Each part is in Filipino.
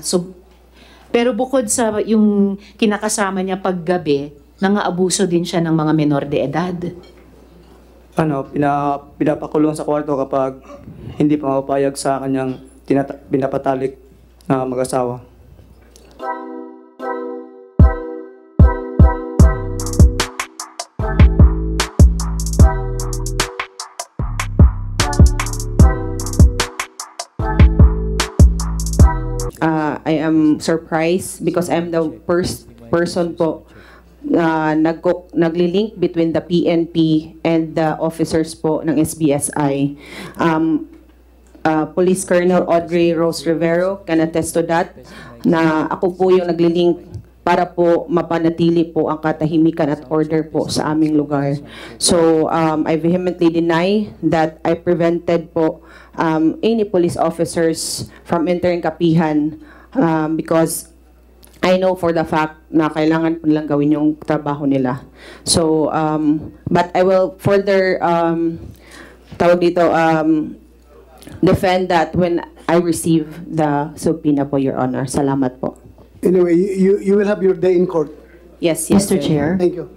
So, pero bukod sa yung kinakasama niya paggabi, nang-aabuso din siya ng mga menor de edad. Pinapakulong sa kwarto kapag hindi pa mapapayag sa kanyang pinapatalik na mag-asawa. I am surprised because I'm the first person po naglilink between the PNP and the officers po ng SBSI. Police Colonel Audrey Rose Rivero can attest to that, na ako po yung naglilink para po mapanatili po ang katahimikan at order po sa aming lugar. So I vehemently deny that I prevented po any police officers from entering Kapihan because I know for the fact na kailangan po nilang gawin yung trabaho nila. So, but I will further, defend that when I receive the subpoena po, Your Honor. Salamat po. Anyway, you will have your day in court. Yes, Mr. Chair. Thank you.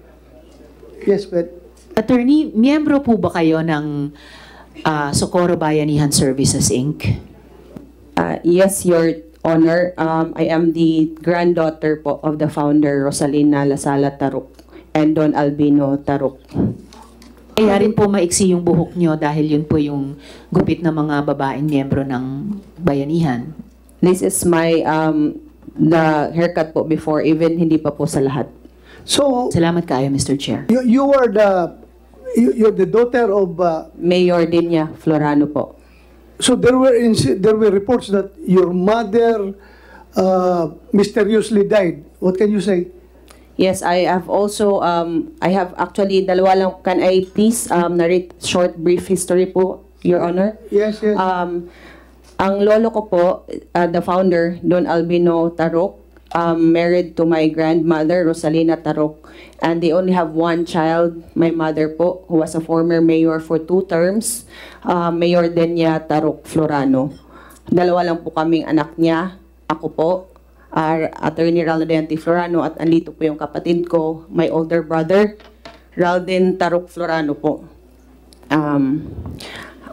Yes, but Attorney, miyembro po ba kayo ng Socorro Bayanihan Services, Inc.? Yes, Your Honor. I am the granddaughter po of the founder, Rosalina Lasala Taruk and Don Albino Taruk. Kaya rin po maiksi yung buhok nyo dahil yun po yung gupit ng mga babaeng miyembro ng bayanihan. This is my the haircut po before, even hindi pa po sa lahat. so Salamat kayo, Mr. Chair. you are you're the daughter of Mayor Dinya Florano po. so there were reports that your mother mysteriously died. What can you say? Yes, I have also, I have actually, dalawa lang, can I please narrate short brief history po, Your Honor? Yes, yes. Ang lolo ko po, the founder, Don Albino Tarok, married to my grandmother, Rosalina Tarok, and they only have one child, my mother po, who was a former mayor for 2 terms, Mayor Denia Tarok Florano. Dalawa lang po kaming anak niya, ako po, Attorney Raldente Florano, at andito po yung kapatid ko, my older brother, Raldin Tarok Florano po.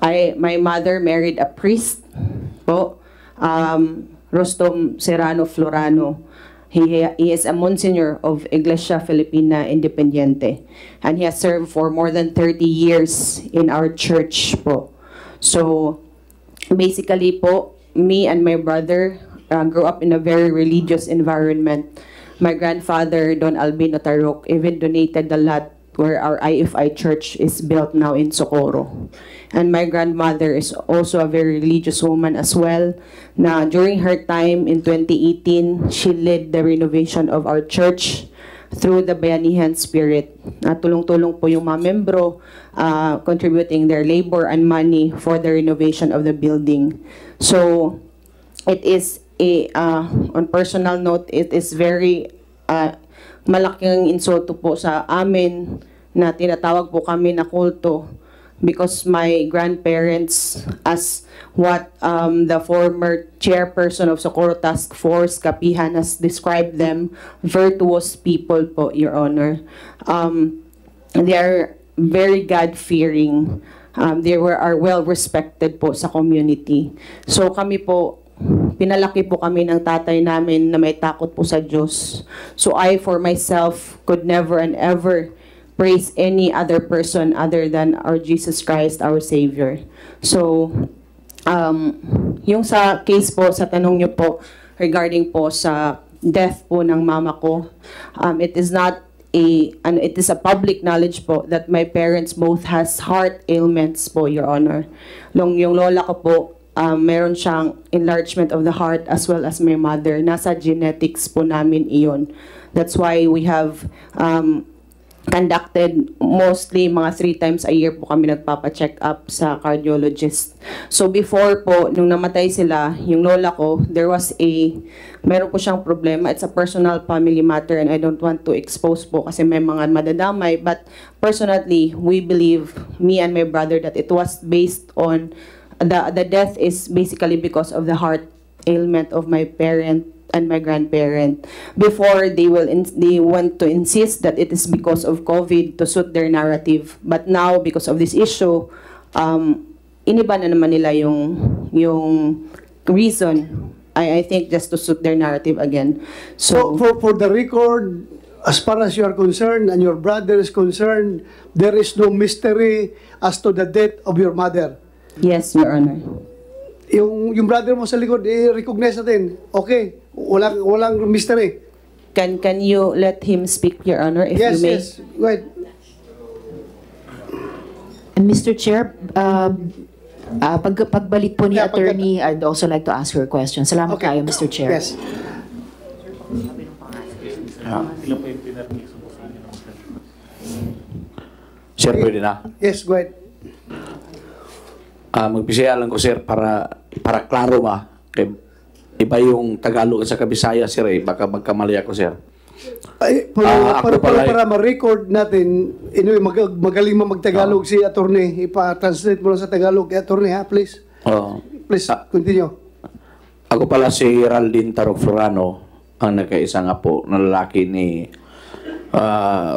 My mother married a priest po, Rostom Serrano Florano. He is a Monsignor of Iglesia Filipina Independiente, and he has served for more than 30 years in our church po. So, basically po, me and my brother grew up in a very religious environment. My grandfather, Don Albino Tarok, even donated the lot where our IFI church is built now in Socorro. And my grandmother is also a very religious woman as well. Na during her time in 2018, she led the renovation of our church through the Bayanihan Spirit. Tulong-tulong po yung mga membro, contributing their labor and money for the renovation of the building. So, it is on personal note, it is very malaking insulto po sa amin na tinatawag po kami na kulto because my grandparents, as what the former chairperson of Socorro Task Force, Kapihan, has described them, virtuous people po, Your Honor. They are very God-fearing. They are well-respected po sa community. So kami po, pinalaki po kami ng tatay namin na may takot po sa Diyos. So I, for myself, could never and ever praise any other person other than our Jesus Christ, our Savior. So, yung sa case po, sa tanong niyo po, regarding po sa death po ng mama ko, it is not it is a public knowledge po that my parents both has heart ailments po, Your Honor. Yung lola ko po, meron siyang enlargement of the heart as well as my mother. Nasa genetics po namin iyon. That's why we have conducted mostly mga 3 times a year po kami nagpapa-check up sa cardiologist. So before po, nung namatay sila, yung lola ko, meron po siyang problema. It's a personal family matter and I don't want to expose po kasi may mga madadamay. But personally, we believe, me and my brother, that it was based on the death is basically because of the heart ailment of my parent and my grandparent. Before, they want to insist that it is because of COVID to suit their narrative. But now, because of this issue, iniba na naman nila yung reason. I think just to suit their narrative again. So, for the record, as far as you are concerned and your brother is concerned, there is no mystery as to the death of your mother. Yes, Your Honor. Yung brother mo sa likod, i-recognize natin. Okay, walang mystery. Can you let him speak, Your Honor, if you may? Yes, right. And Mr. Chair, pagbalik po ni Yeah, attorney, I'd also like to ask her a question. Salamat kayo, Mr. Chair. Yes. Sir, pwede na. Yes, go ahead. Magpisaya lang ko, sir, para klaro kay iba yung Tagalog sa Kabisaya, sir, baka magkamali ako, sir. Ay, ako pala- para ma-record natin, anyway, magaling mo mag-Tagalog si attorney. Ipa-translate mo lang sa Tagalog kay attorney, ha, please. Oo. Please, continue. Ako pala si Raldin Tarok Florano, ang nagkaisang apo na lalaki ni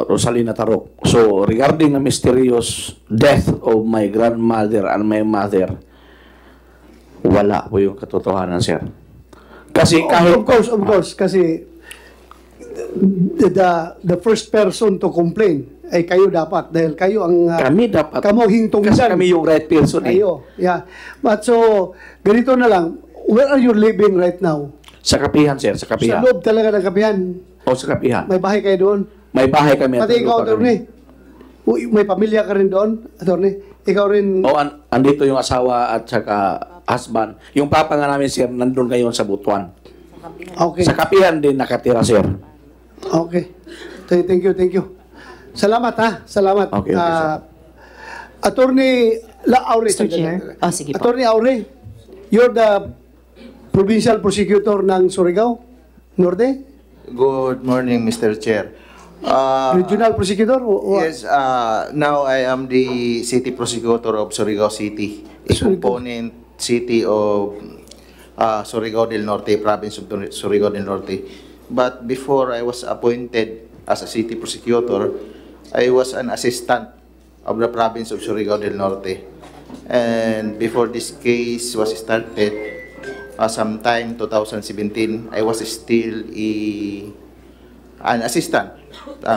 Rosalina Tarok. So, regarding the mysterious death of my grandmother and my mother, wala po yung katotohanan, sir. Kasi kahit... Of course, kasi the first person to complain ay kayo dapat dahil kayo ang kami dapat... kamo hingtungdan. Kasi kami yung right person, eh. Kayo, yeah. But so, ganito na lang, where are you living right now? Sa Kapihan, sir. Sa Sa Kapihan. loob talaga ng Kapihan. O sa Kapihan. May bahay kayo doon. May bahay kami. at Pati ikaw, lupa kami. attorney. May pamilya ka rin doon, attorney. Ikaw rin. O, andito yung asawa at saka husband. Yung papa nga namin, sir, nandun ngayon sa Butuan. Okay. Sa Kapihan din nakatira, sir. Okay. Thank you. Salamat, ha. Salamat. Okay, sir. Attorney Aure. Mr. Chair. Sige po. Attorney Aure, you're the provincial prosecutor ng Surigao Norte? Good morning, Mr. Chair. Regional prosecutor? Yes, now I am the city prosecutor of Surigao City, a component city of Surigao del Norte, province of Surigao del Norte. But before I was appointed as a city prosecutor, I was an assistant of the province of Surigao del Norte. And before this case was started, sometime 2017, I was still an assistant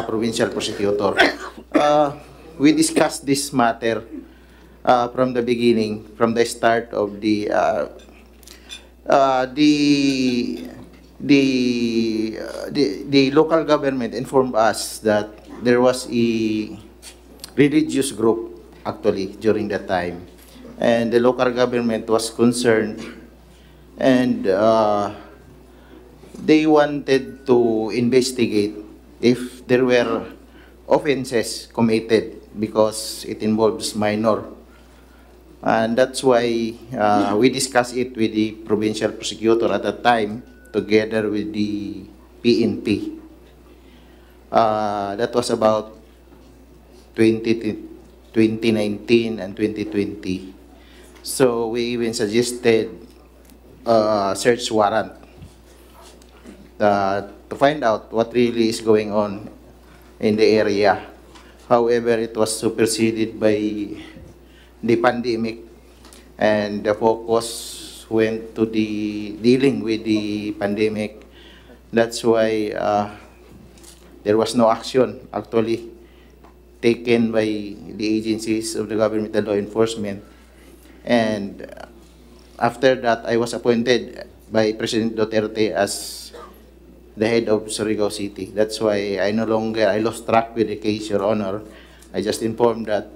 provincial prosecutor. We discussed this matter from the beginning, from the start of the local government informed us that there was a religious group actually during that time, and the local government was concerned, and they wanted to investigate if there were offenses committed because it involves minor. And that's why we discussed it with the provincial prosecutor at that time, together with the PNP. That was about 2019 and 2020. So we even suggested search warrant to find out what really is going on in the area. However, it was superseded by the pandemic, and the focus went to the dealing with the pandemic. That's why there was no action actually taken by the agencies of the governmental law enforcement. And after that, I was appointed by President Duterte as the head of Surigao City. That's why I lost track with the case, Your Honor. I just informed that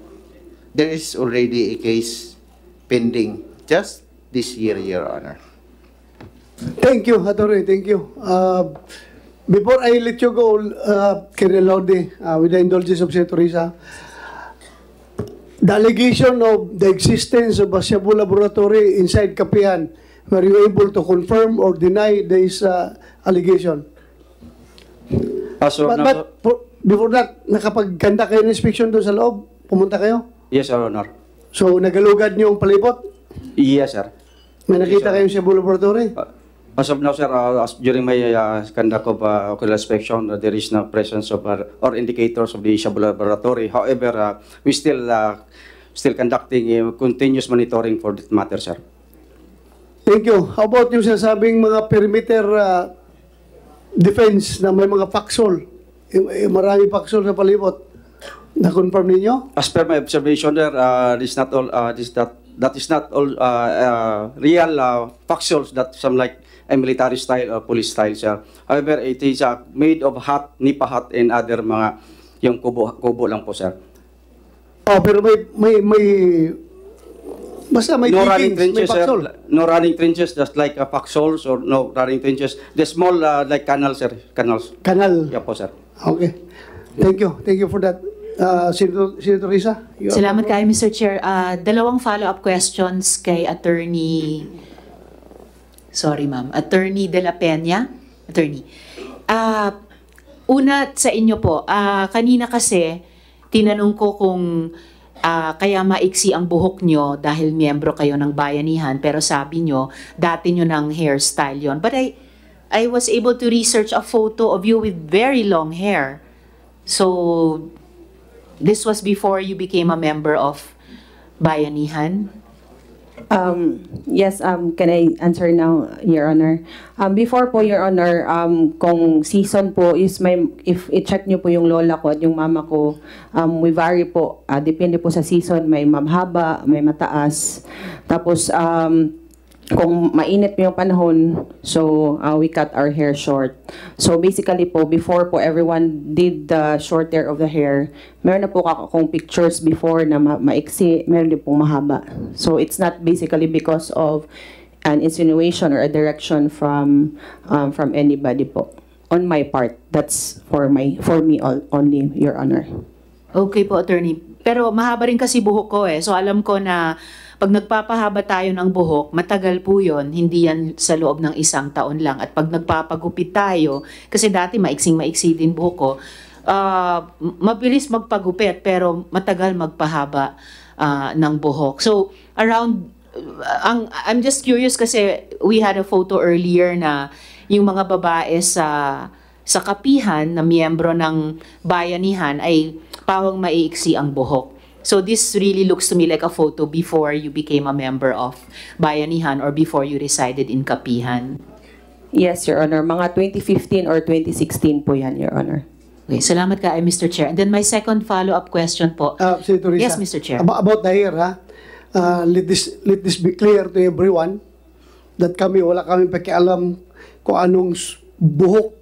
there is already a case pending just this year, Your Honor. Thank you, Attorney. Thank you. Before I let you go, Colonel Lorde, with the indulgence of Senator Risa, the allegation of the existence of a Shabu laboratory inside Kapihan, were you able to confirm or deny this allegation? Before that, nakapagkanda kayo ng inspection doon sa loob? Pumunta kayo? Yes, Your Honor. So, nagalugad niyo ang palibot? Yes, sir. May nakita kayong Shabu laboratory? As of now, sir, during my conduct of ocular inspection, there is no presence of or indicators of the Shabu laboratory. However, we still conducting continuous monitoring for that matter, sir. Thank you. How about yung sinasabing mga perimeter defense na may mga paksol? Marami paksol sa palibot. Na-confirm ninyo? As per my observation, there, this not all, that is not all real paxols that some like a military style or police style, sir. However, it is made of hat, nipa hat, and other mga yung kubo lang po, sir. Oh, pero may basta may No running diggings, may trenches, sir. paksol. No running trenches, just like paxols or no running trenches. The small like canals, sir. Canals. Kanal. Yeah po, sir. Okay. Thank you. Thank you for that. Senator Risa? you have- Salamat kayo, Mr. Chair. Dalawang follow-up questions kay Attorney... Sorry, ma'am. Attorney De La Peña. Attorney. Una sa inyo po, kanina kasi tinanong ko kung kaya maiksi ang buhok nyo dahil miyembro kayo ng bayanihan, pero sabi nyo, dati nyo ng hairstyle yon. But I was able to research a photo of you with very long hair. So, this was before you became a member of bayanihan? Yes, can I answer now, Your Honor? Before po, Your Honor, kung season po is may, if i-check nyo po yung lola ko at yung mama ko, we vary po, depende po sa season, may mabhaba, may mataas. Tapos, kung mainit po yung panahon, so we cut our hair short. So basically po, before po everyone did the short hair of the hair, meron na po akong pictures before na maiksi, meron din pong mahaba. So it's not basically because of an insinuation or a direction from anybody po. On my part, that's for me only, Your Honor. Okay po, Attorney. Pero mahaba rin kasi buhok ko eh. So alam ko na pag nagpapahaba tayo ng buhok, matagal po yun. Hindi yan sa loob ng 1 taon lang. At pag nagpapagupit tayo, kasi dati maiksing-maiksi din buhok ko, mabilis magpagupit pero matagal magpahaba ng buhok. So around, I'm just curious kasi we had a photo earlier na yung mga babae sa kapihan na miyembro ng bayanihan ay pawang maiiksi ang buhok. So this really looks to me like a photo before you became a member of bayanihan or before you resided in kapihan. Yes, Your Honor. Mga 2015 or 2016 po yan, Your Honor. Okay, salamat ka, Mr. Chair. And then my second follow-up question po. Senator Risa. Yes, Mr. Chair. About the hair, let this be clear to everyone that wala kami pakialam kung anong buhok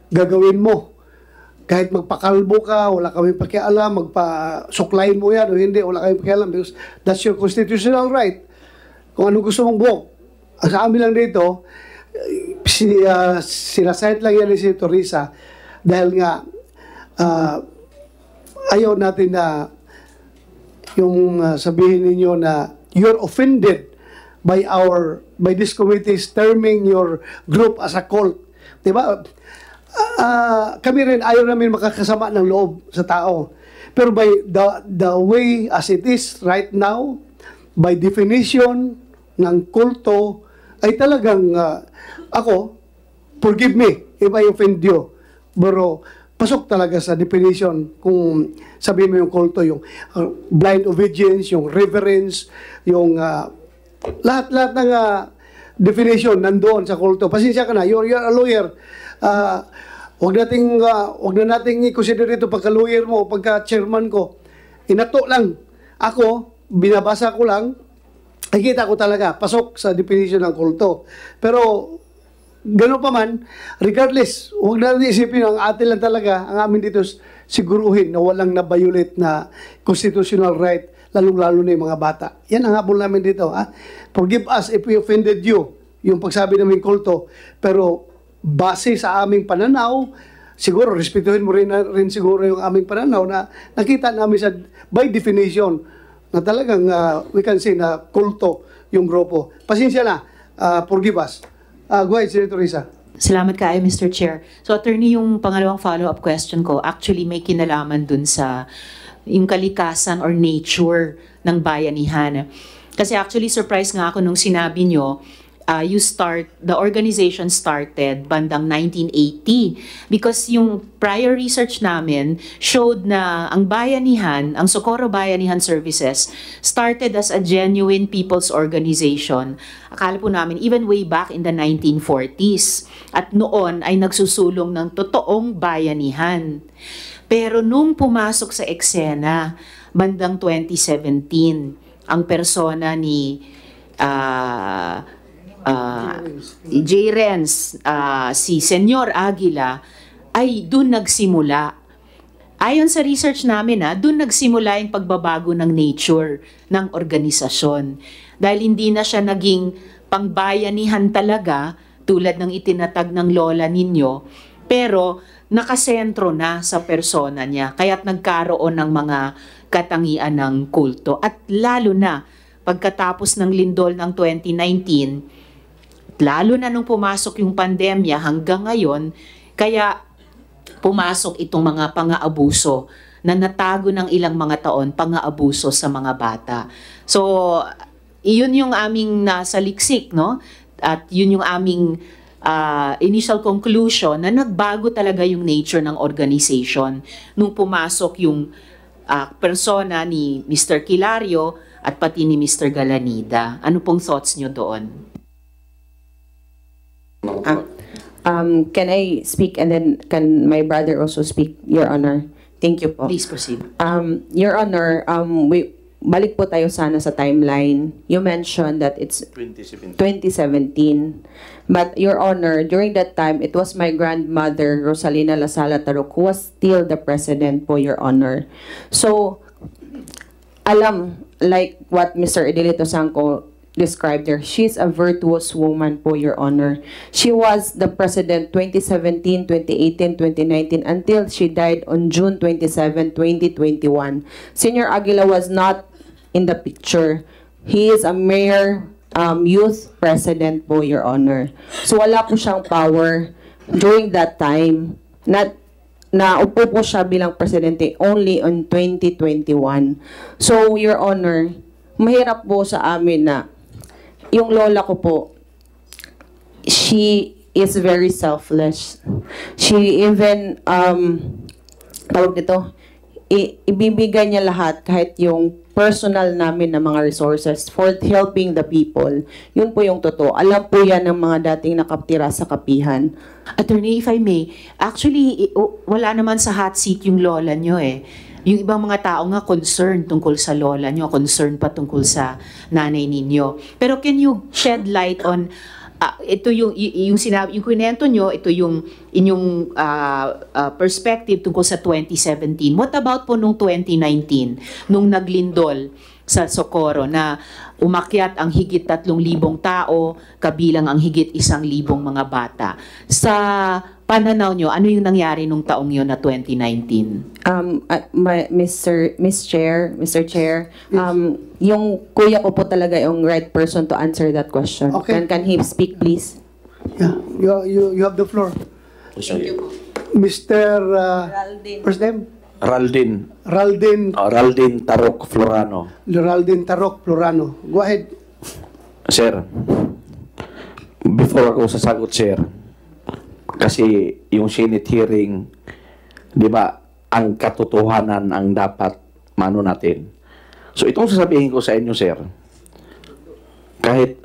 gagawin mo. Kahit magpakalbo ka, wala kami pakialam, magpasuklayin mo yan o hindi, wala kami pakialam because that's your constitutional right. Kung anong gusto mong buhok. Ang sa amin lang dito, sinasayat lang yan ni Senator Risa dahil nga ayaw natin na yung sabihin ninyo na you're offended by this committee's terming your group as a cult. Diba? Kami rin ayaw namin makakasama ng loob sa tao. Pero by the way as it is right now, by definition ng kulto, ay talagang ako, forgive me if I offend you. Pero pasok talaga sa definition kung sabihin mo yung kulto, yung blind obedience, yung reverence, yung lahat-lahat ng definition nandoon sa kulto. Pasensya ka na, you're a lawyer. Wag na nating i-consider ito pagka-lawyer mo, pagka-chairman ko. Inato lang. Ako, binabasa ko lang, nakikita ko talaga, pasok sa definition ng kulto. Pero, gano'n pa man, regardless, huwag na natin isipin, ang atin lang talaga, ang amin dito, siguruhin na walang na-violate na constitutional right, lalong-lalo na yung mga bata. Yan ang habol namin dito. Forgive us if we offended you, yung pagsabi namin kulto. Pero, base sa aming pananaw, siguro, respetuhin mo rin siguro yung aming pananaw na nakita namin by definition, na talagang we can say na kulto yung grupo. Pasensya na, forgive us. Go ahead, Senator Risa. Salamat ka, Mr. Chair. So, Attorney, yung pangalawang follow-up question ko, actually may kinalaman dun sa yung kalikasan or nature ng bayanihan. Kasi actually, surprise nga ako nung sinabi nyo, the organization started bandang 1980 because yung prior research namin showed na ang bayanihan, ang Socorro Bayanihan Services started as a genuine people's organization. Akala po namin even way back in the 1940s. At noon ay nagsusulong ng totoong bayanihan. Pero nung pumasok sa eksena, bandang 2017, ang persona ni J. Renz, si Senyor Aguila, ay dun nagsimula. Ayon sa research namin, dun nagsimula yung pagbabago ng nature ng organisasyon. Dahil hindi na siya naging pangbayanihan talaga, tulad ng itinatag ng lola ninyo, pero nakasentro na sa persona niya. Kaya't nagkaroon ng mga katangian ng kulto. At lalo na, pagkatapos ng lindol ng 2019, lalo na nung pumasok yung pandemya hanggang ngayon, kaya pumasok itong mga pang-aabuso na natago ng ilang mga taon, pang-aabuso sa mga bata. So, iyon yung aming nasa liksik, no? At yun yung aming initial conclusion na nagbago talaga yung nature ng organization nung pumasok yung persona ni Mr. Kilario at pati ni Mr. Galanida. Ano pong thoughts nyo doon? Can I speak and then can my brother also speak, Your Honor? Thank you po. Please proceed. Your Honor, balik po tayo sana sa timeline. You mentioned that it's 2017. But Your Honor, during that time, it was my grandmother, Rosalina Lasala Taruk, who was still the president po, Your Honor. So, like what Mr. Edelito Sangco described there, she's a virtuous woman po, Your Honor. She was the president 2017, 2018, 2019 until she died on June 27, 2021. Senior Aguila was not in the picture. He is a mere youth president po, Your Honor. So wala po siyang power during that time. Naupo po siya bilang presidente only on 2021. So, Your Honor, mahirap po sa amin na yung lola ko po, she is very selfless. She even, tawag dito, ibibigay niya lahat kahit yung personal namin na mga resources for helping the people. Yun po yung totoo. Alam po yan ng mga dating nakaptira sa kapihan. Attorney, if I may, actually, wala naman sa hot seat yung lola nyo eh. Yung ibang mga tao nga concerned tungkol sa lola nyo, concerned pa tungkol sa nanay ninyo. Pero can you shed light on, ito yung sinabi, yung kwento nyo, ito yung inyong perspective tungkol sa 2017. What about po nung 2019, nung naglindol sa Socorro na umakyat ang higit 3,000 tao, kabilang ang higit 1,000 mga bata. Sa pananaw nyo, ano yung nangyari nung taong yun na 2019? Mr. Chair, yung kuya ko po talaga yung right person to answer that question. Okay. Can he speak, please? Yeah, you have the floor. Mr. First name? Raldin Tarok Florano. Raldin Tarok Florano. Go ahead. Sir, before ako sasagot, sir, kasi yung Senate hearing, di ba, ang katotohanan ang dapat mano natin. So itong sasabihin ko sa inyo, sir, kahit,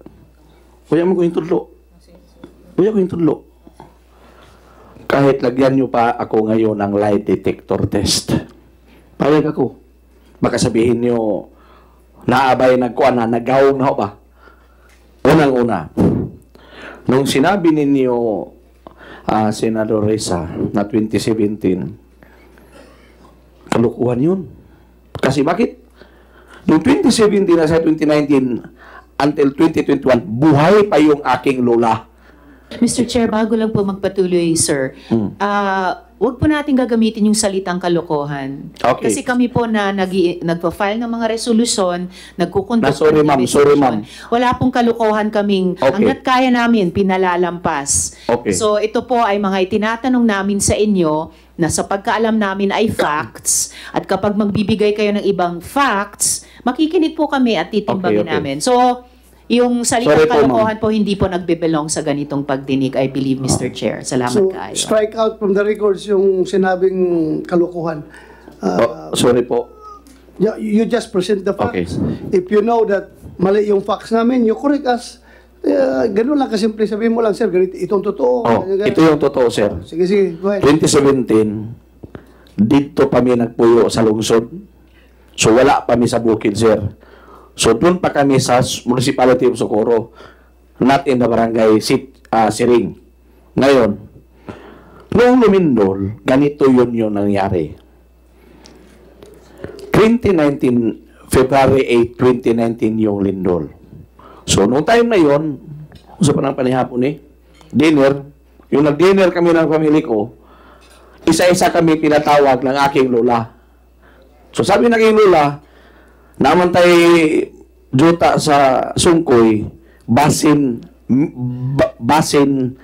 huwag mo ko yung tudlo. Kahit lagyan nyo pa ako ngayon ng lie detector test. Payag ako. Baka sabihin nyo, naabay nagkuhan na, nagawang na ho ba? Unang-una, nung sinabi ninyo, Senador Reza, na 2017, kalukuhan yun. Kasi bakit? Noong 2017 na sa 2019, until 2021, buhay pa yung aking lola. Mr. Chair, bago lang po magpatuloy, sir, wag po natin gagamitin yung salitang kalokohan. Okay. Kasi kami po na nagpa-file ng mga resolusyon, nagkukonduct Sorry, ma'am. Wala pong kalokohan kaming, hanggat kaya namin, pinalalampas. Okay. So ito po ay mga itinatanong namin sa inyo na sa pagkaalam namin ay facts, at kapag magbibigay kayo ng ibang facts, makikinig po kami at titimbangin Okay. namin. So, Yung Sorry salitang po, kalokohan po hindi po nagbebelong sa ganitong pagdinig, I believe, Mr. Chair. Salamat So, kayo. strike out from the records yung sinabing kalukuhan. Sorry po. You just present the facts. Okay. If you know that mali yung facts namin, you correct us. Ganun lang kasimple. Sabihin mo lang, sir, ganito, itong totoo. ganyan, Ito yung totoo, sir. Sige, sige. Go ahead. 2017, dito kami nagpuyo sa lungsod. So wala kami sa bukid, sir. So doon pa kami sa Municipality of Socorro, not in the barangay Siring. Ngayon, noong lumindol, ganito yun nangyari. 2019, February 8, 2019 yung lindol. So noong time na yun, sa panang panihapon dinner, yung nag-dinner kami ng pamilya ko, isa-isa kami pinatawag ng aking lola. So sabi ng aking lola, namantay juta sa Sungkoy, basin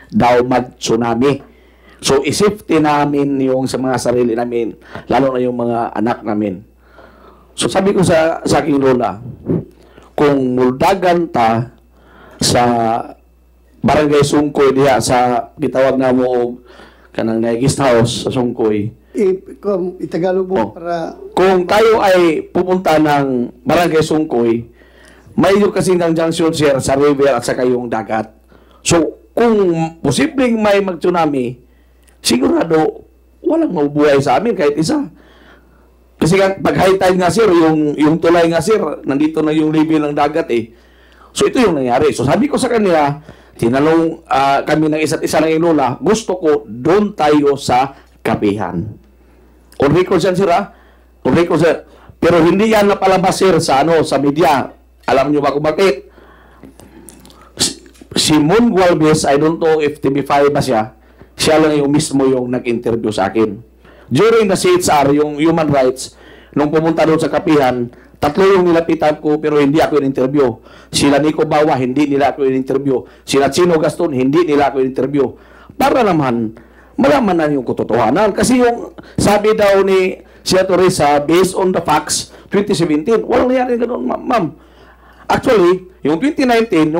daw mag-tsunami. So isafety namin yung sa mga sarili namin, lalo na yung mga anak namin. So sabi ko sa aking lola, kung muldagan ta sa barangay Sungkoy diha sa gitawag na mo kanang guest house sa Sungkoy, Itagalog mo Oh. para... kung tayo ay pupunta ng Barangay Sungkoy, may kasi ng junction, sir, sa river at saka yung dagat. So, kung posibleng may mag-tsunami, sigurado, walang mabubuhay sa amin kahit isa. Kasi pag high tide nga, sir, yung tulay nga, sir, nandito na yung level ng dagat So, ito yung nangyari. So, sabi ko sa kanila, tinanong kami ng isa't isa ng lola, gusto ko doon tayo sa kapihan. On record yan, sir, on record, sir. Pero hindi yan napalabas, sir, sa media. Alam niyo ba kung bakit? Si Mon Gualvez, I don't know if TV5 ba siya lang yung mismo yung nag-interview sa akin. During the CHR, yung human rights, nung pumunta doon sa kapihan, 3 yung nilapitan ko pero hindi ako in-interview. Sila Nico Bawa, hindi nila ako in-interview. Sila Chino Gaston, hindi nila ako in-interview. Para naman, malaman na yung katotohanan. Kasi yung sabi daw ni Senator Risa, based on the facts, 2017, walang nangyari ganoon, ma'am. Actually, yung 2019,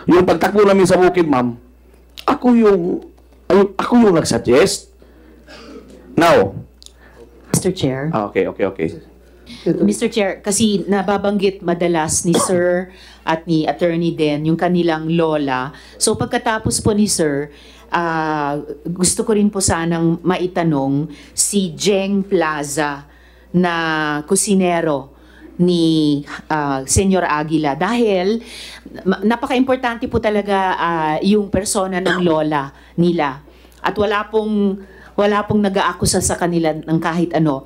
yung pagtakbo namin sa bukid, ma'am, ako yung nag-suggest. Now, Mr. Chair. okay. Mr. Chair, kasi nababanggit madalas ni Sir at ni Attorney Den yung kanilang lola. So pagkatapos po ni Sir, gusto ko rin po sanang maitanong si Jeng Plaza na kusinero ni Senyor Aguila dahil napaka-importante po talaga yung persona ng lola nila at wala pong nag-aakusa sa kanila ng kahit ano.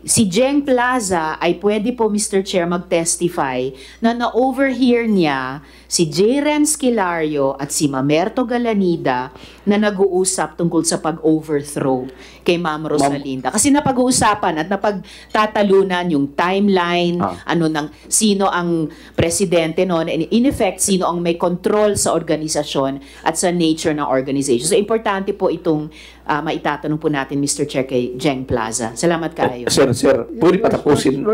Si Jeng Plaza ay pwede po, Mr. Chair, mag-testify na na-overhear niya si J. Renz Kilario at si Mamerto Galanida na nag-uusap tungkol sa pag-overthrow kay Ma'am Rosalinda. Kasi napag-uusapan at napagtatalunan yung timeline, sino ang presidente noon, and in effect, sino ang may control sa organisasyon at sa nature ng organization. So, importante po itong maitatanong po natin, Mr. Chair, kay Jeng Plaza. Salamat kayo. Sir, pwede patapusin.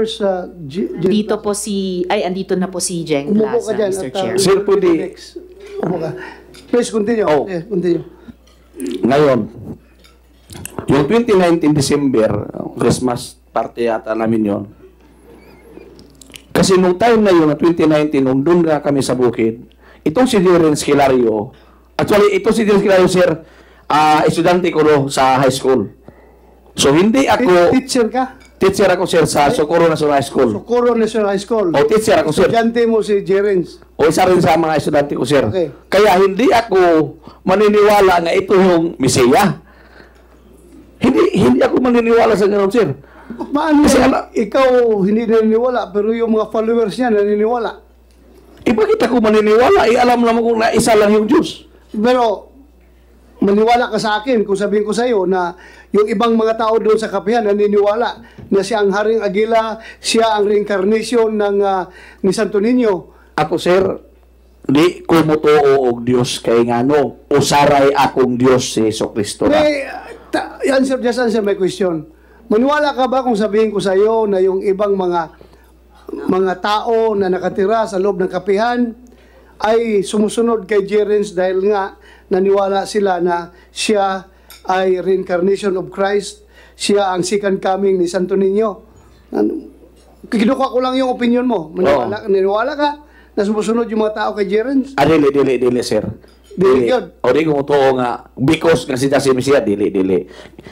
Dito po andito na po si Jeng Umupo Plaza, ka dyan. Mr. Chair. Sir, pwede. Umupo ka. Please, continue. Oh. Yeah, continue. Ngayon, yung 2019 December, Christmas party yata namin yon. Kasi nung time na yun, 2019, nung doon nga kami sa bukid, itong si Renz Kilario, actually, itong si Renz Kilario, sir, estudyante ko sa high school. So, hindi ako... Teacher ka? Teacher ako, sir, sa Socorro National High School. Socorro National High School. O, teacher ako, sir. Estudyante mo si Jerens. O, isa rin sa mga estudyante ko, sir. Okay. Kaya hindi ako maniniwala na ito yung Mesiya. Hindi ako maniniwala sa gano'n, sir. Paano Kasi ikaw hindi naniniwala pero yung mga followers niya naniniwala? Bakit ako maniniwala? Alam naman kung na isa lang yung Diyos. Pero maniwala ka sa akin kung sabihin ko sa iyo na yung ibang mga tao doon sa kapihan naniniwala na siya ang Haring Aguila, siya ang reincarnation ni Santo Niño. Ako, sir, di ko mutuo og Diyos kay ngano usaray akong Diyos si Jesucristo na. Just answer my question. Maniwala ka ba kung sabihin ko sa iyo na yung ibang mga tao na nakatira sa loob ng kapihan ay sumusunod kay Jerens dahil nga naniwala sila na siya ay reincarnation of Christ, siya ang second coming ni Santo Niño. Kinukuha ko lang yung opinion mo. Naniwala ka na sumusunod yung mga tao kay Jerens? Dili, sir. Dili yun. O di ko totoo nga, because nga siya si Mesiya, dili.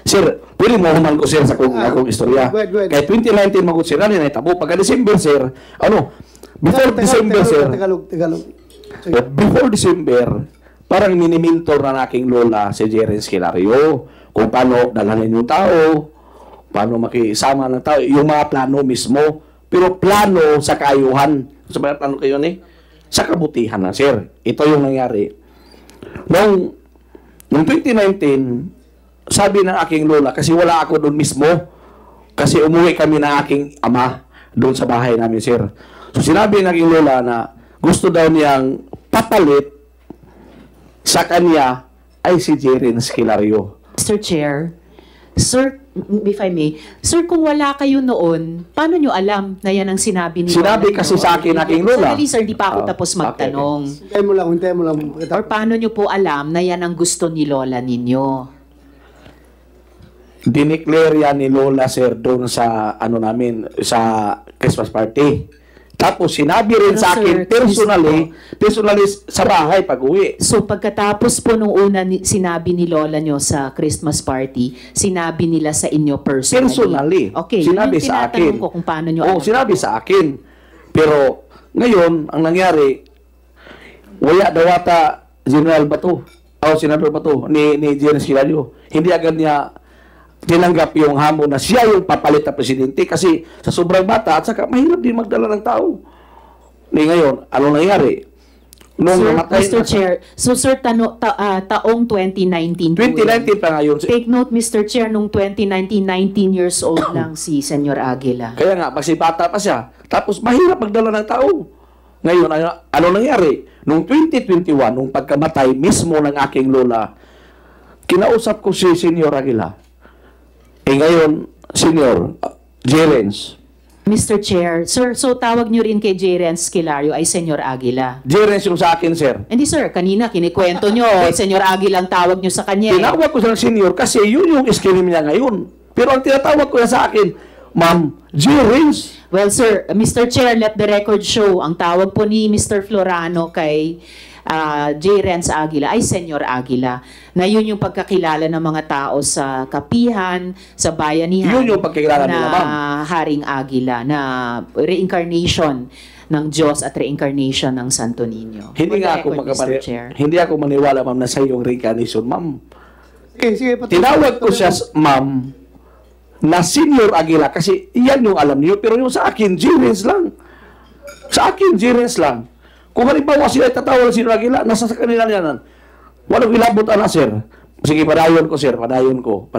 Sir, pwede mo human ko, sir, sa akong istorya. Go ahead. Kaya 2019 magod sir, ano na itabo. Pagka December, sir, before December, sir, Tagalog. before December, parang minimintor na aking lola si Jerens Kilario kung paano dalhanin yung tao, paano makisama ng tao, yung mga plano mismo. Pero plano sa kaayuhan. Sa mga plano kayo sa kabutihan na, sir. Ito yung nangyari. Noong 2019, sabi ng aking lola, kasi wala ako doon mismo, kasi umuwi kami ng aking ama doon sa bahay namin, sir. So sinabi ng aking lola na gusto daw niyang papalit sa kanya ay si Jerens Kilario. Mr. Chair, sir, if I may, sir, kung wala kayo noon, paano nyo alam na yan ang sinabi ni Sinabi kasi sa akin aking lola. Sandali, sir, di pa ako tapos magtanong. Hintayin mo lang. Or paano nyo po alam na yan ang gusto ni lola ninyo? Dineclare yan ni lola, sir, doon sa namin, sa Christmas party. Tapos sinabi rin Pero, sa akin sir, personally sa bahay pag uwi. So pagkatapos po nung una sinabi ni lola nyo sa Christmas party, sinabi nila sa inyo personally? Okay, Sinabi yun yung sa tinatanong akin. ko kung paano nyo Oo, sinabi sa akin. Pero ngayon, ang nangyari, wala daw ata General Bato, Senador Bato, ni Jerens Kilario. Hindi agad niya tinanggap yung hamon na siya yung papalit na presidente kasi sa sobrang bata at saka mahirap din magdala ng tao. Ngayon, ano nangyari? Nung Sir, namatay Mr. Chair, so sir, taong 2019 po 2019 pa ngayon. Take note, Mr. Chair, nung 2019, 19 years old lang si Senyor Aguila. Kaya nga, kasi bata pa siya. Tapos mahirap magdala ng tao. Ngayon, ano nangyari? Nung 2021, nung pagkamatay mismo ng aking lola, kinausap ko si Senyor Aguila. Ngayon, Senyor Jerens. Mr. Chair, sir, so tawag nyo rin kay Jerens Kilario ay Senyor Aguila. Jerens yung sa akin, sir. Hindi sir, kanina kinikwento nyo, Senyor Aguila ang tawag nyo sa kanya. Tinawag ko siya ng senior kasi yun yung iskinim niya ngayon. Pero ang tinatawag ko na sa akin, Ma'am Jerens. Well, sir, Mr. Chair, let the record show, ang tawag po ni Mr. Florano kay Jerens Aguila ay Senyor Aguila. Na yun yung pagkakilala ng mga tao sa kapihan, sa bayanihan. Yun yung pagkakilala nila, ma'am. Haring Aguila, na reincarnation ng Diyos at reincarnation ng Santo Niño. Hindi For nga the ako record, Mr. Chair. hindi ako maniwala, ma'am, na sa iyong reincarnation, ma'am. Sige, Tinawag ko siya, ma'am, na Senyor Aguila kasi iyan yung alam niyo, pero yung sa akin, Jerens lang. Sa akin, Jerens lang. Kung halimbawa sila tatawag ng Senyor Aguila, nasa sa kanila yan. Walang ilabot, sir. Sige, padayon ko, sir. Padayon ko.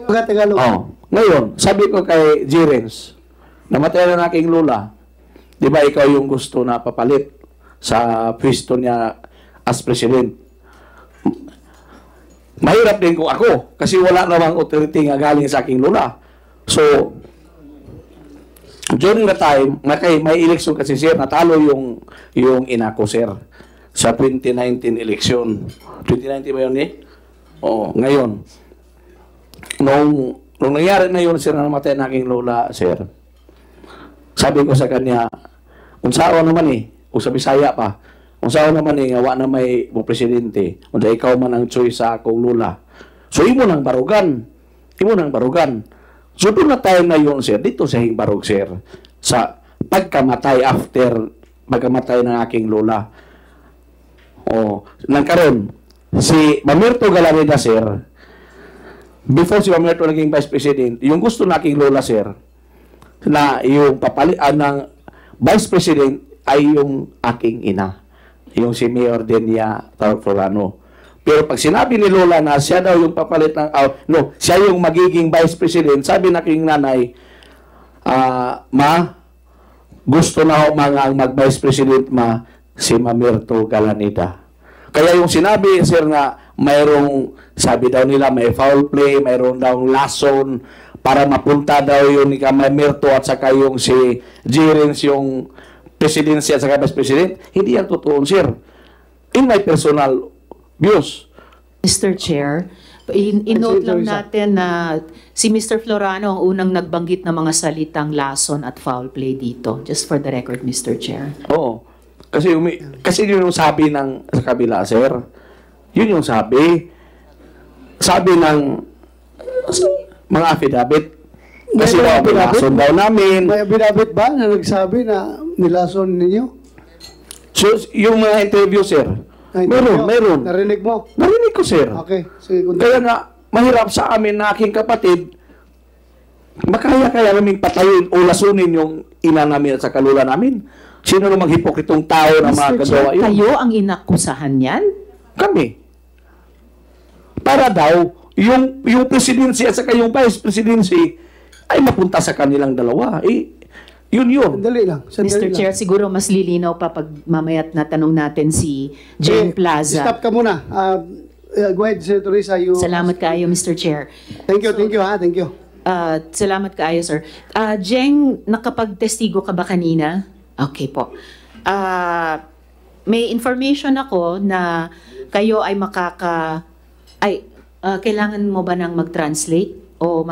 Tagalog. Ngayon, sabi ko kay Jerens, namatay na aking lola. Di ba ikaw yung gusto na papalit sa pwesto niya as president? Mahirap din kung ako kasi wala namang authority nga galing sa aking lola. So, during the time, may election kasi, sir, natalo yung ina ko, sir, sa 2019 election. 2019 ba yun, Oo, ngayon. Nung nangyari na yun, sir, na namatay na aking lola, sir, sabi ko sa kanya, unsaon naman o sa Bisaya pa, unsaon naman wa na may presidente, unda ikaw man ang choice sa akong lola. So, imo nang barugan. So, doon na tayo na yun, sir, dito sa Himbarog, sir, sa pagkamatay pagkamatay ng aking lola. Nagkaroon, si Mamerto Galarida, sir, before si Mamerto naging vice president, yung gusto na aking lola, sir, na yung papalian ng vice president ay yung aking ina, yung si Mayor Denia Florano. Pero pag sinabi ni lola na siya daw yung papalit ng, siya yung magiging vice president, sabi na aking nanay, ma, gusto na ako ang mag-vice president, ma, si Mamerto Galanida. Kaya yung sinabi, sir, na mayroong, sabi daw nila, may foul play, mayroong daw lason, para mapunta daw yun ni Mamerto at saka yung si Jerens yung presidency at saka vice president. Hindi yan totoo, sir. In my personal views. Mr. Chair, in-note lang Teresa. natin na si Mr. Florano ang unang nagbanggit ng mga salitang lason at foul play dito. Just for the record, Mr. Chair. Oo. Kasi yun yung sabi ng sa kabila, sir. Yun yung sabi. Sabi ng mga affidavit. Kasi May mga affidavit? nilason daw namin. May abinabit ba na nagsabi na nilason ninyo? So, yung mga interview, sir. Ay, Meron, ninyo? meron. Narinig mo? Narinig ko, sir. Okay. Sige, Kaya nga, mahirap sa amin na aking kapatid, makaya-kaya naming patayin o lasunin yung ina namin at sa kalula namin. Sino namang hipokritong tao na Mr. makagawa Chair, yun? kayo ang inakusahan yan? Kami. Para daw, yung presidency at saka yung vice presidency ay mapunta sa kanilang dalawa. Yun. Sandali lang. Sandali Mr. lang. Chair, siguro mas lilinaw pa pag mamaya't na tanong natin si Jane Plaza. Stop ka muna. Go ahead, Senator Risa. Salamat kayo, Mr. Chair. Thank you ha. Thank you. Salamat kaayo, sir. Jeng, nakapagtestigo ka ba kanina? Okay po. May information ako na kayo ay kailangan mo ba nang mag-translate? O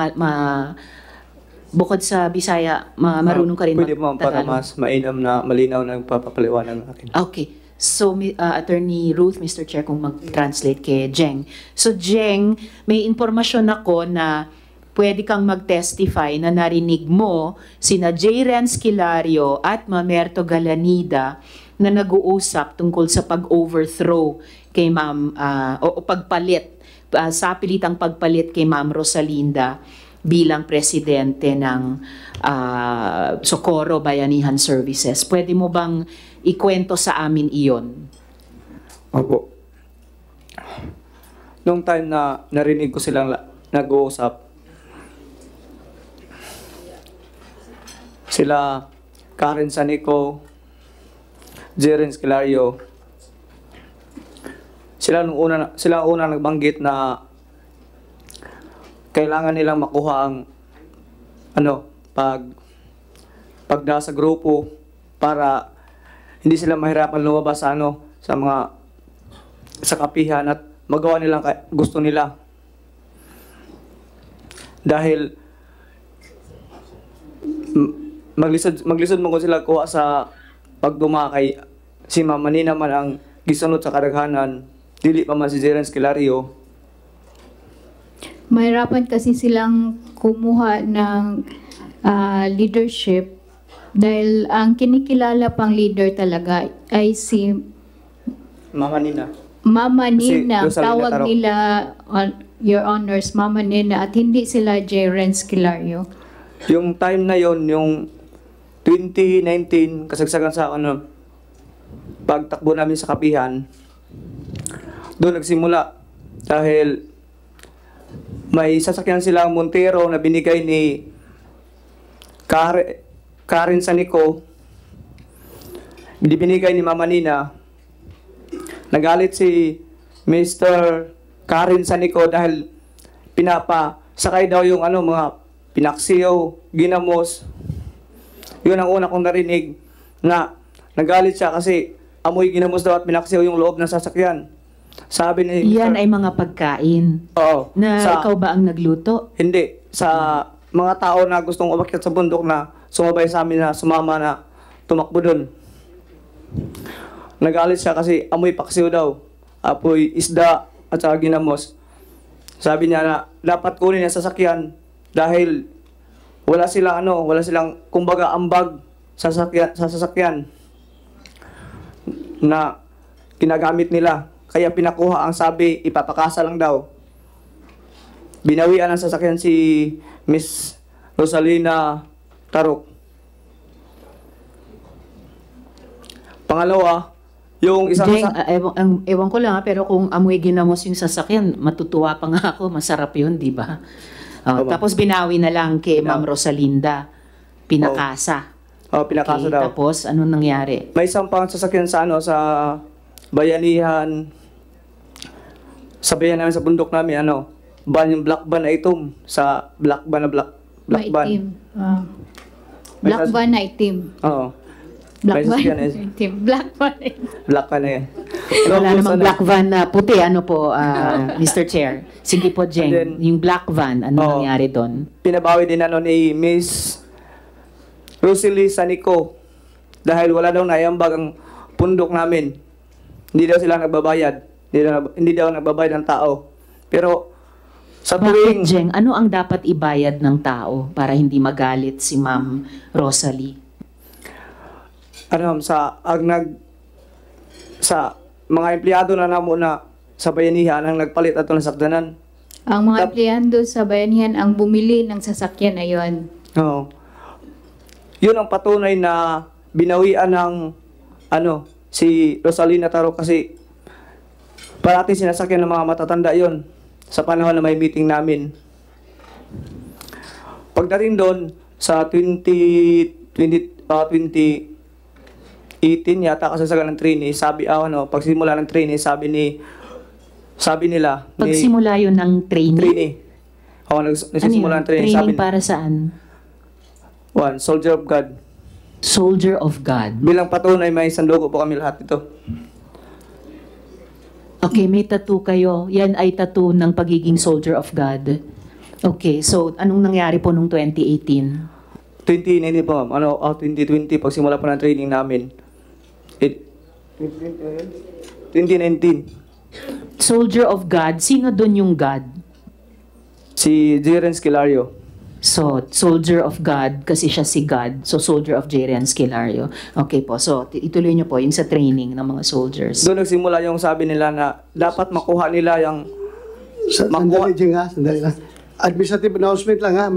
bukod sa Bisaya, marunong ka rin Pwede mo para mag-Tagalog? mas malinaw na papapaliwanag ng akin. Okay. So, Attorney Ruth, Mr. Chair, kung mag-translate kay Jeng. So, Jeng, may informasyon ako na pwede kang mag-testify na narinig mo sina J. Renz Kilario at Mamerto Galanida na nag-uusap tungkol sa pag-overthrow kay Ma'am, o pagpalit, sa pilitang pagpalit kay Ma'am Rosalinda bilang presidente ng Socorro Bayanihan Services. Pwede mo bang ikwento sa amin iyon? Opo. Nung time na narinig ko silang nag-uusap, sila Karen Sanico, Jeren Esquilario, sila una nagbanggit na kailangan nilang makuha ang pag nasa grupo para hindi sila mahirapan lumabas sa kapihan at magawa nilang gusto nila. Dahil maglisod mo ko sila kuha sa pagdumakay, si Mama Nina man ang gisunod sa kadaghanan, dili pa man si Jeren Esquilario. Mahirapan kasi silang kumuha ng leadership dahil ang kinikilala pang leader talaga ay si Mama Nina. Mama Si Nina. Rosalina Tawag Tarok. nila, Your Honors, Mama Nina, at hindi sila J. Renz Kilario. Yung time na yon, yung 2019, kasagsagan sa pagtakbo namin sa kapihan, doon nagsimula dahil may sasakyan silang Montero na binigay ni Karen Sanico, binigay ni Mama Nina. Nagalit si Mr. Karen Sanico dahil pinapasakay daw yung mga pinaksiyo, ginamos. Yun ang una kong narinig na nagalit siya kasi amoy ginamos daw at pinaksiyo yung loob ng sasakyan. Sabi ni Yan ay mga pagkain. Oo. Na ikaw ba ang nagluto? Hindi. Sa mga tao na gustong umakyat sa bundok na sumabay sa amin na sumama na tumakbo doon. Nagalit siya kasi amoy paksiw daw. Apoy isda at saka ginamos. Sabi niya na dapat kunin ang sasakyan dahil wala silang kumbaga ambag sa sasakyan na ginagamit nila. Kaya pinakuha ang sabi, ipapakasa lang daw. Binawian ang sasakyan si Miss Rosalina Tarok. Pangalawa, yung isang Jeng, ewan ko lang pero kung amoy ginamos yung sasakyan, matutuwa pa nga ako, masarap yun, di ba? Tapos binawi na lang kay Ma'am Rosalinda. Pinakasa. pinakasa Okay, daw. tapos, anong nangyari? May isang pang sasakyan sa sa bayanihan, sa bayan namin sa bundok namin, yung black van na itom, sa black van. Maitim. Black van na itim. Oo. Black May van. sasakyan eh. Black van. Black ka na eh. Wala Tapos, namang ano, black van na puti, ano po, Mr. Chair. Sige po, Jeng. And then, yung black van, ano oh, nangyari doon? Pinabawi din ano ni Miss Rosalie Sanico dahil wala daw naiambag ang pundok namin. Hindi daw sila nagbabayad. Hindi daw nagbabayad ng tao. Pero sa Bakit, tuwing Jeng? Ano ang dapat ibayad ng tao para hindi magalit si Ma'am Rosalie? ano sa mga empleyado na namo na sa bayanihan ang nagpalit ato ng sakdanan. Ang mga empleyado sa bayanihan ang bumili ng sasakyan na yon. Oo. Yun ang patunay na binawian ng si Rosalina Taro kasi parati sinasakyan ng mga matatanda yon sa panahon na may meeting namin. Pagdating doon sa 2018 yata kasasagan ng training, pagsimula ng training, sabi nila Pagsimula yun ng training? training. Nagsimula ng training, sabi Para saan? one, soldier of God. Soldier of God. Bilang patunay, may sandugo po kami lahat ito. Okay, may tattoo kayo. Yan ay tattoo ng pagiging soldier of God. Okay, so anong nangyari po nung 2018? 2019 po, 2020, pagsimula po ng training namin. 2019. Soldier of God, sino doon yung God? Si Jeren Skilario. So, soldier of God, kasi siya si God. So, soldier of Jerian Skilario. Okay po, so ituloy niyo po yung sa training ng mga soldiers. Doon nagsimula yung sabi nila na dapat makuha nila yung Sandali, Jing, ha? Sandali lang. Administrative announcement lang, ha?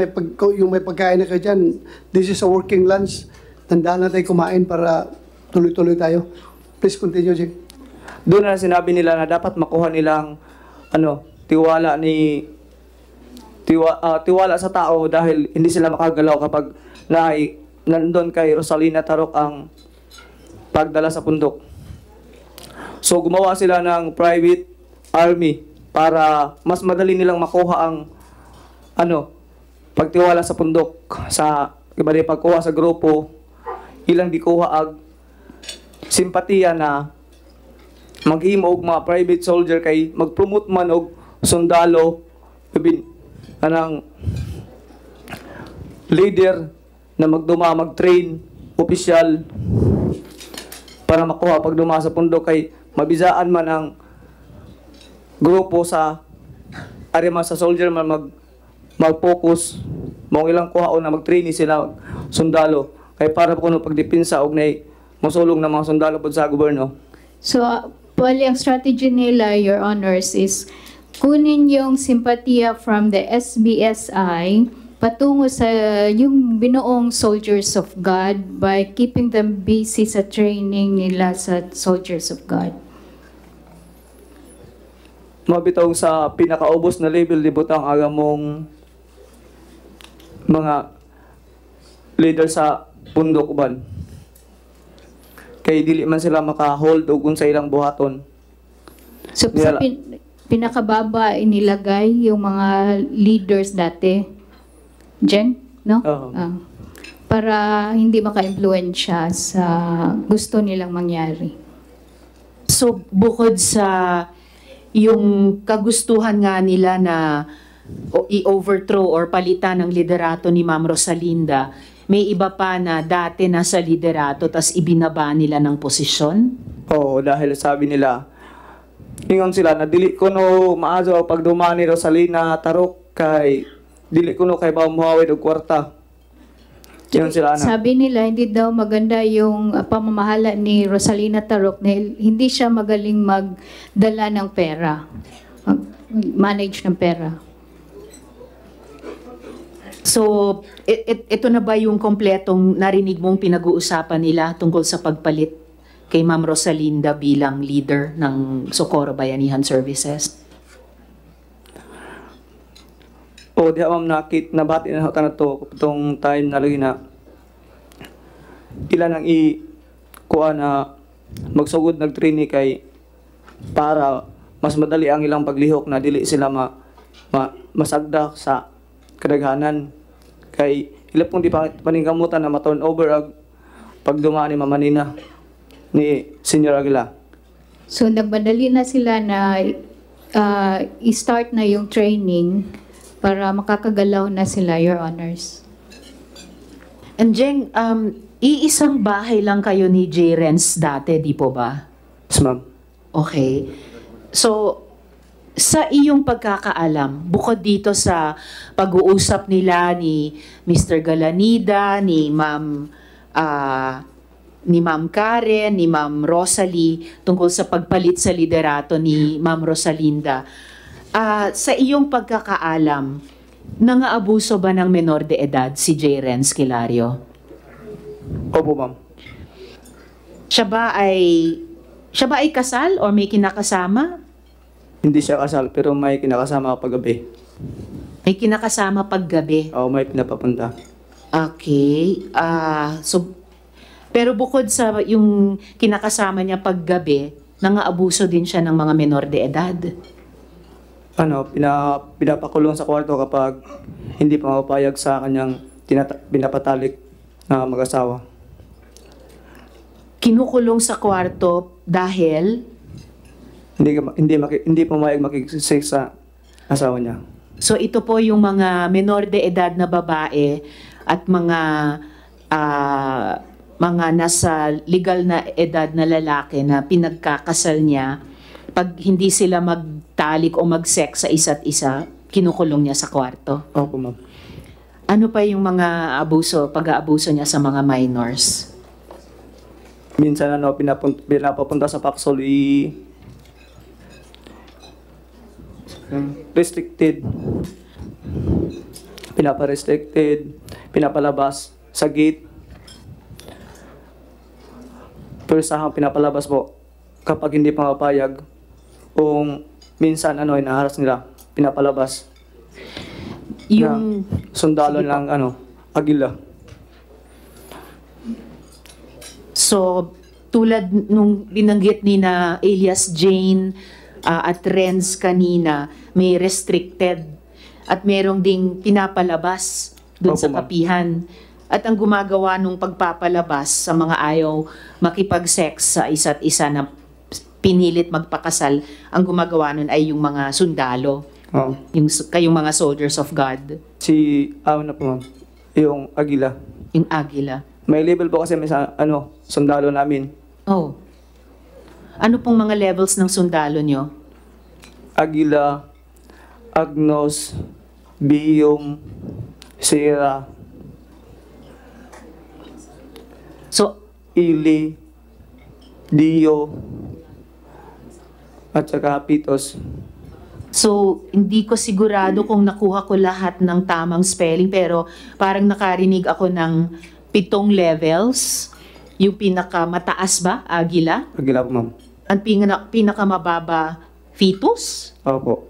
Yung may pagkain na kayo dyan, this is a working lunch. Tandaan na tayo kumain para tuloy-tuloy tayo. Please continue, Jing. doon na sinabi nila na dapat makuha nilang tiwala sa tao dahil hindi sila makagalaw kapag nandun kay Rosalina Tarok ang pagdala sa pundok. So gumawa sila ng private army para mas madali nilang makuha ang pagtiwala sa pundok sa pagkuha sa grupo ilang dikuha ag simpatiya na maghimo og mga private soldier kay mag-promote man og sundalo anang leader na mag-train opisyal para makuha pag duma sa pundok kay mabizaan man ang grupo sa arima sa soldier man mag-focus mong ilang kuhaon na mag-train sila sundalo kay para po kuno pagdepensa og nay mosulong na mga sundalo pod sa gobyerno. So, bali ang strategy nila, Your Honors, is kunin yung simpatiya from the SBSI patungo sa yung binuong soldiers of God by keeping them busy sa training nila sa soldiers of God. Mabitaw sa pinakaubos na level libutang agamong mga leader sa pundok uban. Kay dili man sila maka-hold og unsa ilang buhaton. So, sa pinakababa inilagay yung mga leaders dati. Jen? No? Oo. Para hindi maka-impluensya sa gusto nilang mangyari. So, bukod sa yung kagustuhan nga nila na i-overthrow or palitan ng liderato ni Ma'am Rosalinda, may iba pa na dati nasa liderato tas ibinaba nila ng posisyon? Oo, dahil sabi nila, ingon sila na dili ko no maazo ang pagduma ni Rosalina Tarok kay dili ko no kay ba muhawid og kwarta. Yun sila na. Sabi nila, hindi daw maganda yung pamamahala ni Rosalina Tarok dahil hindi siya magaling magdala ng pera, manage ng pera. So, ito na ba yung kompletong narinig mong pinag-uusapan nila tungkol sa pagpalit kay Ma'am Rosalinda bilang leader ng Socorro Bayanihan Services? O di ma'am nabati na ako na to itong time na lagi na ilan ang kuha na magsugod nag-training kay para mas madali ang ilang paglihok na dili sila masagda sa kadaghanan kay ila pong di paningkamutan na ma-turn over pagdumaan ni Mama Nina, ni Senior Aguila. So nagmadali na sila na i-start na yung training para makakagalaw na sila, Your Honors. And Jeng, iisang bahay lang kayo ni J. Renz dati, di po ba? Yes, ma'am. Okay. So, sa iyong pagkakaalam, bukod dito sa pag-uusap nila ni Mr. Galanida, ni Ma'am Karen, ni Ma'am Rosalie, tungkol sa pagpalit sa liderato ni Ma'am Rosalinda, sa iyong pagkakaalam, nangaabuso ba ng menor de edad si J. Renz Kilario? Opo, ma'am. Siya ba ay kasal or may kinakasama? Hindi siya kasal, pero may kinakasama paggabi. May kinakasama paggabi. O may pinapapunta. Okay. Pero bukod sa yung kinakasama niya paggabi, nangaabuso din siya ng mga menor de edad. Pinapakulong sa kwarto kapag hindi pa mapapayag sa kanyang pinapatalik na mag-asawa. Kinukulong sa kwarto dahil Hindi pumayag makikisik sa asawa niya. so ito po yung mga menor de edad na babae at mga nasa legal na edad na lalaki na pinagkakasal niya, pag hindi sila magtalik o mag-sex sa isa't isa, kinukulong niya sa kwarto. Opo, ma'am. Ano pa yung mga pag-aabuso niya sa mga minors? Minsan pinapapunta sa Paxol restricted. Pinapa-restricted, pinapalabas sa gate. Pero sa pinapalabas po, kapag hindi pa mapayag, kung minsan inaharas nila, pinapalabas. Yung Sundalo lang Aguila. So, tulad nung binanggit ni na alias Jane at Renz kanina, may restricted at merong ding pinapalabas doon Opo, sa ma'am. kapihan. At ang gumagawa nung pagpapalabas sa mga ayaw makipag-sex sa isa't isa na pinilit magpakasal, ang gumagawa nun ay yung mga sundalo, Oo. kayong mga soldiers of God, Po, ma'am, yung Aguila. yung Agila. May label po kasi may sundalo namin. Oh. Ano pong mga levels ng sundalo nyo? Aguila, Agnos, Biyong, Sierra, So, Ili, Dio, at saka Pitos. So, hindi ko sigurado kung nakuha ko lahat ng tamang spelling, pero parang nakarinig ako ng 7 levels. Yung pinakamataas ba, Agila? Aguila po, ma'am. Ang pinakamababa, fetus? Opo.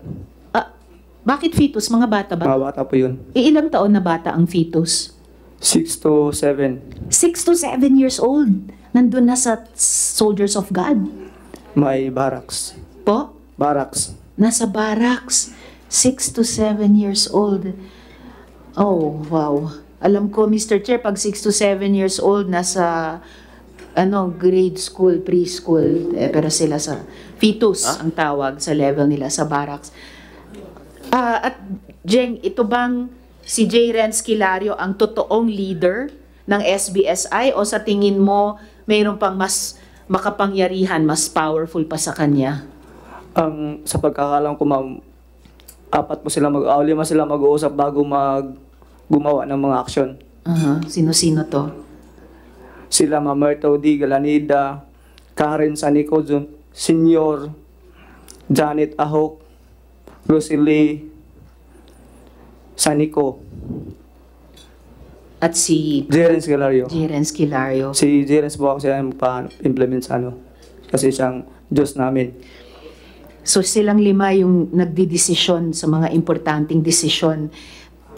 Bakit fetus? Mga bata ba? Mga bata po yun. Ilang taon na bata ang fetus? 6 to 7. 6 to 7 years old. Nandun na sa Soldiers of God. May barracks. Po? Barracks. Nasa barracks. 6 to 7 years old. Oh, wow. Alam ko, Mr. Chair, pag 6 to 7 years old, nasa grade school, preschool, pero sila sa fetus ang tawag sa level nila sa barracks. At Jeng, ito bang si J. Renz Kilario ang totoong leader ng SBSI o sa tingin mo mayroon pang mas makapangyarihan, mas powerful pa sa kanya? Sa pagkakalam ko, ma'am, 4 lima sila mag-uusap bago gumawa ng mga aksyon. Sino-sino to? Sila Ma'am Merto D. Galanida, Karen Sanico, Senior, Janet Ahok, Rosalie Sanico, At si Jerens Galario. J. Renz Kilario. Si Jerens po ako siya magpa-implement sa kasi siyang Diyos namin. So silang 5 yung nagdidesisyon sa mga importanteng desisyon.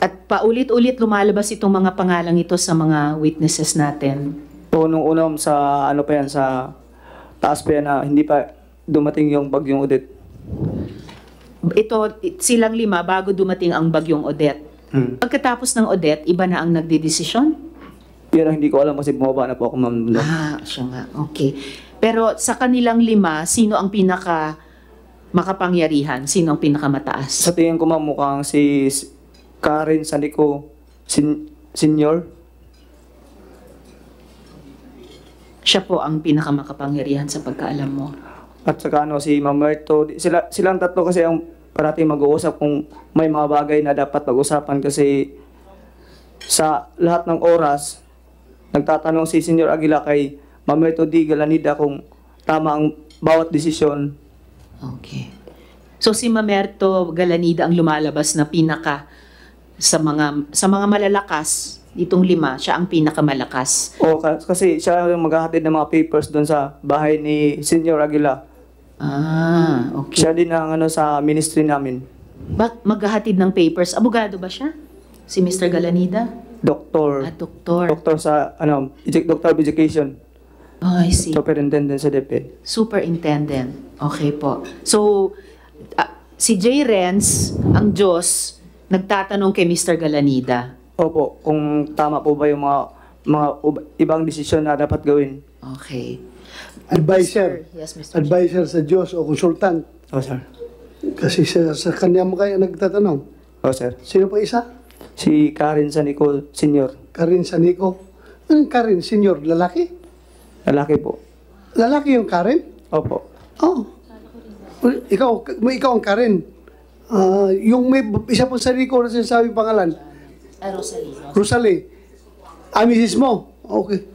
At paulit-ulit lumalabas itong mga pangalang ito sa mga witnesses natin. So, nung unang sa sa taas pa yan na hindi pa dumating yung bagyong Odette. Silang 5 bago dumating ang bagyong Odette. Pagkatapos ng Odette, iba na ang nagdidesisyon? Yun ang hindi ko alam kasi bumaba na po ako, ma'am. Siya nga. Okay. Pero sa kanilang 5, sino ang pinaka makapangyarihan? Sino ang pinakamataas? Sa tingin ko, ma'am, mukhang si Karen Sanico Senior. Siya po ang pinakamakapangyarihan sa pagkaalam mo. At saka si Ma'am Merto. Silang tatlo kasi ang parating mag-uusap kung may mga bagay na dapat pag-usapan kasi sa lahat ng oras, nagtatanong si Senior Aguila kay Ma'am Merto D. Galanida kung tama ang bawat desisyon. Okay. So si Mamerto Galanida ang lumalabas na pinaka sa mga malalakas, itong 5, siya ang pinakamalakas. Kasi siya yung maghahatid ng mga papers doon sa bahay ni Senior Aguila. Okay. Siya din ang sa ministry namin. Maghahatid ng papers. Abogado ba siya? Si Mr. Galanida? Doktor. Doktor. Doktor sa Doctor of Education. I see. Superintendent sa DepEd. Superintendent. Okay po. So, si J. Renz, ang Diyos, nagtatanong kay Mr. Galanida. Opo, kung tama po ba yung mga ibang desisyon na dapat gawin. Okay. Advisor. Yes, Mr. Advisor sa Diyos o consultant. Sir. Kasi sa kanya mo kayo nagtatanong. Sir. Sino pa isa? Si Karen Sanico Senior. Karen Sanico. Anong Karen Senior? Lalaki? Lalaki po. Lalaki yung Karen? Opo. Oh. Ikaw ang Karen. Yung may isa pong Sanico na sinasabi pangalan. Rosalie. Rosalie. Misis mo. Okay.